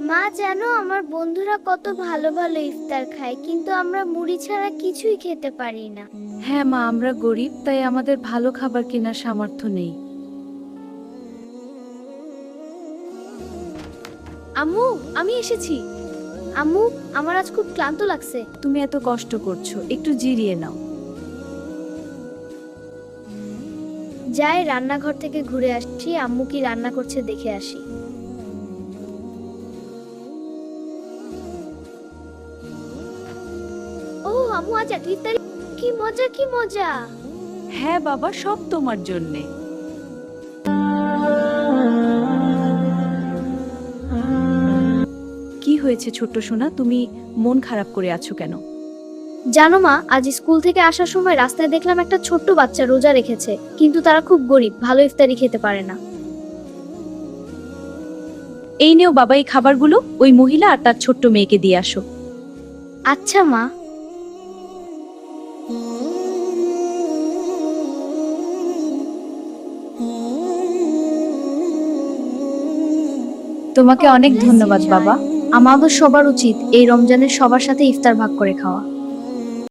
মা জানো আমার বন্ধুরা কত ভালো ভালো ইফতার খায়, কিন্তু আমরা মুড়ি ছাড়া কিছুই খেতে পারি না। হ্যাঁ মা, আমরা গরিব, তাই আমাদের ভালো খাবার কেনার সামর্থ্য নেই। আম্মু, আমি এসেছি। আম্মু, আমার আজ খুব ক্লান্ত লাগছে। তুমি এত কষ্ট করছো, একটু জিরিয়ে নাও। যাই রান্নাঘর থেকে ঘুরে আসছি, আম্মু কি রান্না করছে দেখে আসি। ও আম্মু, আজ এক ইফতারি, কি মজা কি মজা। হ্যাঁ বাবা, সব তোমার জন্যে। কি হয়েছে ছোট্ট সোনা, তুমি মন খারাপ করে আছো কেন? জানো মা, আজ স্কুল থেকে আসার সময় রাস্তায় দেখলাম একটা ছোট্ট বাচ্চা রোজা রেখেছে, কিন্তু তারা খুব গরিব, ভালো ইফতারি খেতে পারে না। এই নেও বাবা, এই খাবারগুলো ওই মহিলা আর তার ছোট্ট মেয়েকে দিয়ে আসো। আচ্ছা মা। তোমাকে অনেক ধন্যবাদ বাবা। আমাদের সবার উচিত এই রমজানের সবার সাথে ইফতার ভাগ করে খাওয়া।